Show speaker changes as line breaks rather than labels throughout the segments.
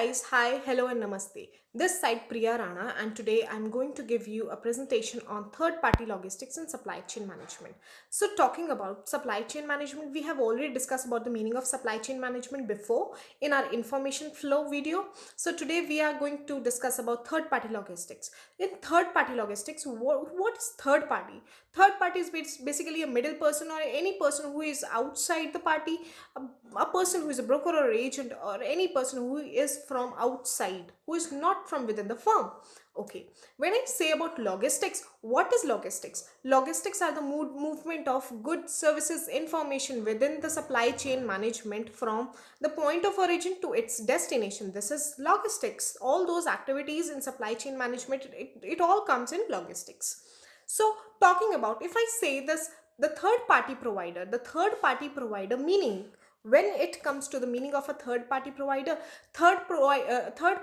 Guys, hi, hello, and namaste. This side Priya Rana, and today I'm going to give you a presentation on third party logistics and supply chain management. So, talking about supply chain management, we have already discussed about the meaning of supply chain management before in our information flow video. So, today we are going to discuss about third party logistics. In third party logistics, what is third party? Third party is basically a middle person or any person who is outside the party, a person who is a broker or agent or any person who is from outside, who is not from within the firm. Okay, when I say about logistics, what is logistics? Logistics are the movement of goods, services, information within the supply chain management from the point of origin to its destination. This is logistics. All those activities in supply chain management, it all comes in logistics. So, talking about, if I say this, the third party provider meaning, when it comes to the meaning of a third party provider, third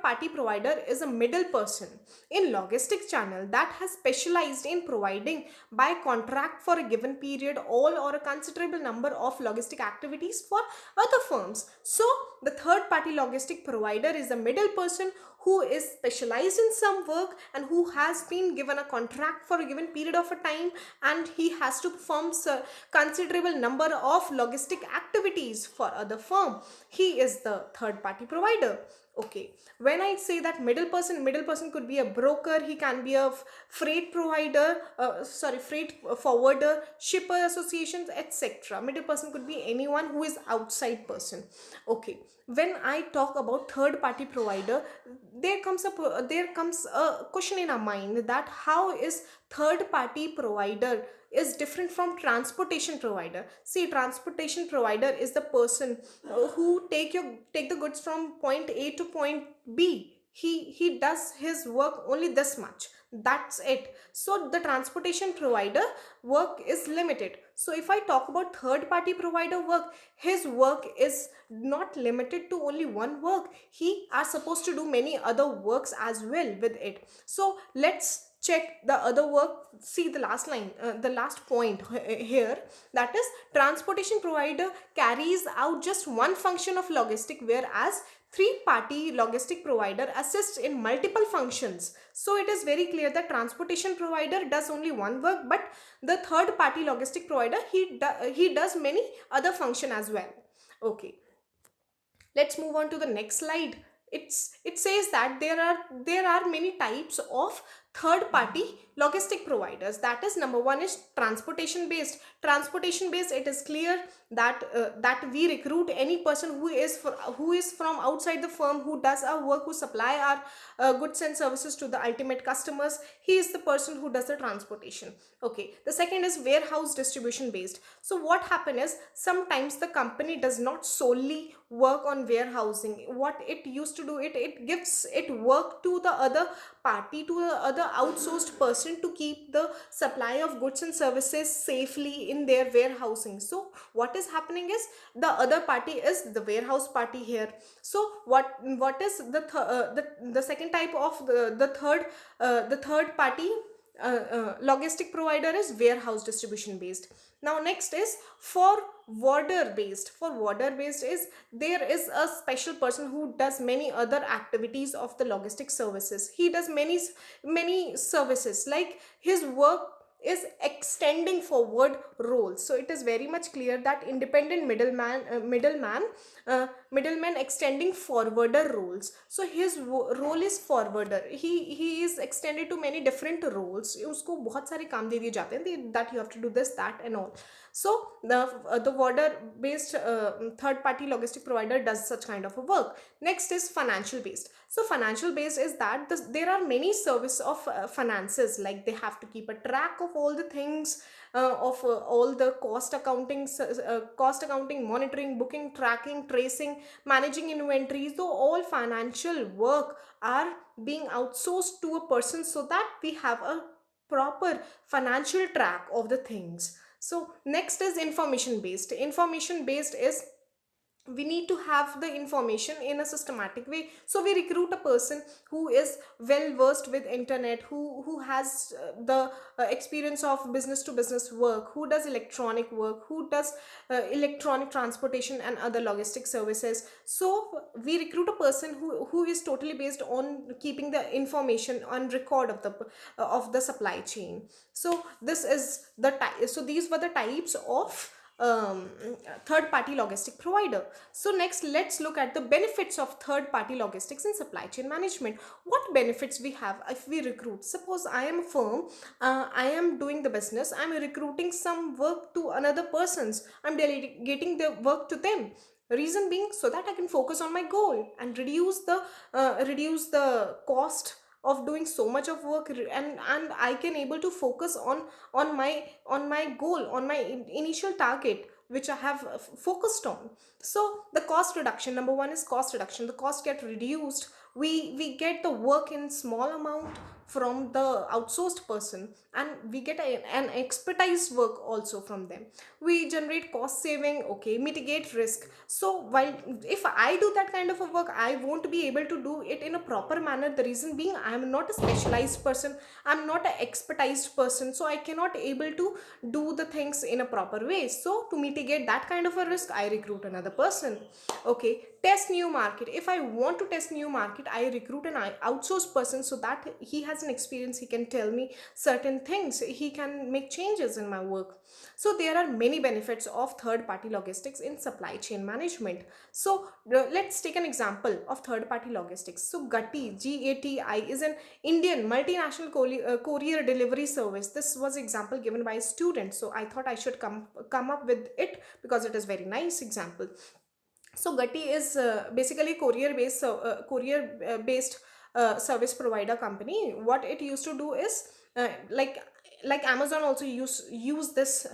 party provider is a middle person in logistics channel that has specialized in providing by contract for a given period all or a considerable number of logistic activities for other firms. So the third party logistic provider is a middle person who is specialized in some work and who has been given a contract for a given period of a time, and he has to perform a considerable number of logistic activities for other firm. He is the third party provider. Okay, when I say that middle person could be a broker, he can be a freight provider, freight forwarder, shipper associations, etc. Middle person could be anyone who is outside person. Okay, when I talk about third party provider, there comes a question in our mind that how is third party provider is different from transportation provider. See, transportation provider is the person who take the goods from point A to point B. He does his work only this much, that's it. So the transportation provider work is limited. So if I talk about third party provider work, his work is not limited to only one work. He are supposed to do many other works as well with it. So let's check the other work. See the last line, the last point here, that is transportation provider carries out just one function of logistic, whereas three party logistic provider assists in multiple functions. So it is very clear that transportation provider does only one work, but the third party logistic provider, he does many other function as well. Okay, let's move on to the next slide. It says that there are many types of third party logistic providers. That is, number one is transportation based. It is clear that we recruit any person who is from outside the firm, who does our work, who supply our goods and services to the ultimate customers. He is the person who does the transportation. Okay, the second is warehouse distribution based. So what happen is, sometimes the company does not solely work on warehousing. What it used to do, it gives it work to the other party, to the other outsourced person, to keep the supply of goods and services safely in their warehousing. So what is happening is, the other party is the warehouse party here. So what is the second type of the third party logistic provider is warehouse distribution based. Now next is forwarder based. Forwarder based is, there is a special person who does many other activities of the logistic services. He does many services, like his work is extending forward roles. So it is very much clear that independent middleman extending forwarder roles. So his role is forwarder. He is extended to many different roles. उसको बहुत सारे काम दे दिए जाते हैं, that you have to do this, that, and all. So the forwarder based third party logistic provider does such kind of a work. Next is financial based. So financial based is that there are many service of finances, like they have to keep a track of all the things, of all the cost accounting, monitoring, booking, tracking, tracing, managing inventories. So all financial work are being outsourced to a person, so that we have a proper financial track of the things. So next is information based. Information based is we need to have the information in a systematic way. So we recruit a person who is well versed with internet, who has the experience of business to business work, who does electronic work, who does electronic transportation and other logistic services. So we recruit a person who is totally based on keeping the information on record of the supply chain. So this is the so these were the types of third party logistic provider. So next, let's look at the benefits of third party logistics in supply chain management. What benefits we have if we recruit? Suppose I am a firm, I am doing the business, I'm recruiting some work to another person's, I'm delegating the work to them. Reason being, so that I can focus on my goal and reduce the cost of doing so much of work, and I can able to focus on my goal, on my initial target which I have focused on. So the cost reduction, number one is cost reduction. The cost get reduced. We get the work in small amount from the outsourced person, and we get an expertise work also from them. We generate cost saving, okay, mitigate risk. So while if I do that kind of a work, I won't be able to do it in a proper manner. The reason being, I am not a specialized person, I'm not an expertised person, so I cannot able to do the things in a proper way. So to mitigate that kind of a risk, I recruit another person. Okay, test new market. If I want to test new market, I recruit an outsourced person, so that he has an experience, he can tell me certain things, he can make changes in my work. So there are many benefits of third party logistics in supply chain management. So let's take an example of third party logistics. So GATI is an Indian multinational courier delivery service. This was example given by a student, so I thought I should come up with it because it is very nice example. So Gati is basically courier based service provider company. What it used to do is, like Amazon also use this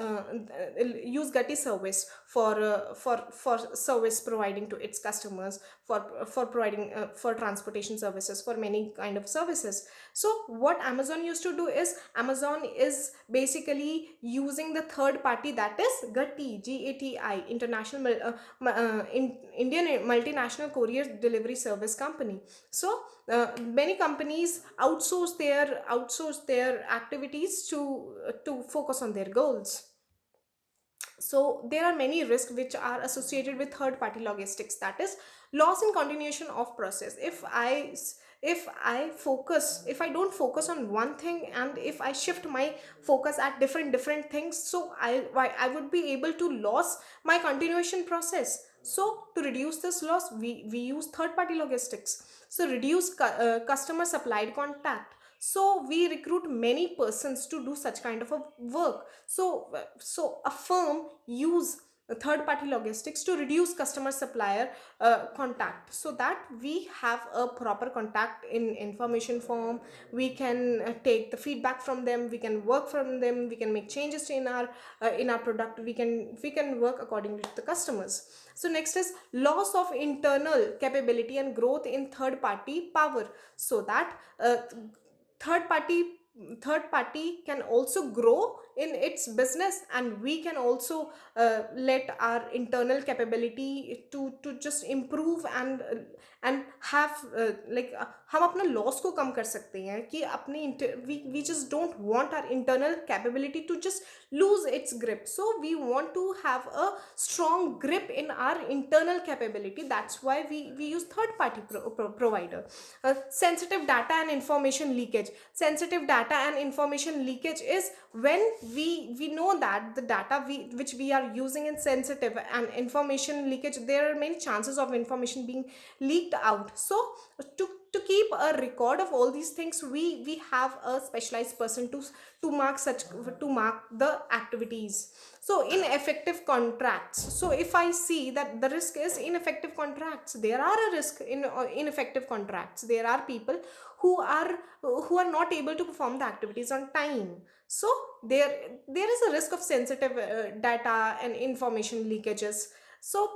use Gati service for service providing to its customers, for providing for transportation services, for many kind of services. So what Amazon used to do is, Amazon is basically using the third party, that is GATI, international Indian multinational courier delivery service company. So many companies outsource their activities to focus on their goals. So there are many risks which are associated with third party logistics, that is loss in continuation of process. If I don't focus on one thing, and if I shift my focus at different things, so I would be able to lose my continuation process. So to reduce this loss, we use third party logistics. So reduce customer supplied contact. So we recruit many persons to do such kind of a work. So a firm use third party logistics to reduce customer supplier contact, so that we have a proper contact in information form. We can take the feedback from them, we can work from them, we can make changes in our product, we can work accordingly to the customers. So next is loss of internal capability and growth in third party power. So that third party third party can also grow in its business, and we can also let our internal capability to just improve and have हम अपना loss को कम कर सकते हैं कि अपने we just don't want our internal capability to just lose its grip. So we want to have a strong grip in our internal capability. That's why we use third party provider. Sensitive data and information leakage. Sensitive data and information leakage is when we know that the data which we are using is sensitive, and information leakage, there are many chances of information being leaked out. So to keep a record of all these things, we have a specialized person to mark the activities. So ineffective contracts. So if I see that the risk is ineffective contracts, there are a risk in ineffective contracts. There are people who are not able to perform the activities on time. So there is a risk of sensitive data and information leakages. So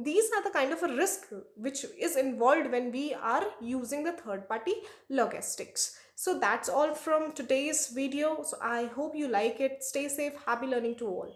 these are the kind of a risk which is involved when we are using the third party logistics. So that's all from today's video. So I hope you like it. Stay safe. Happy learning to all.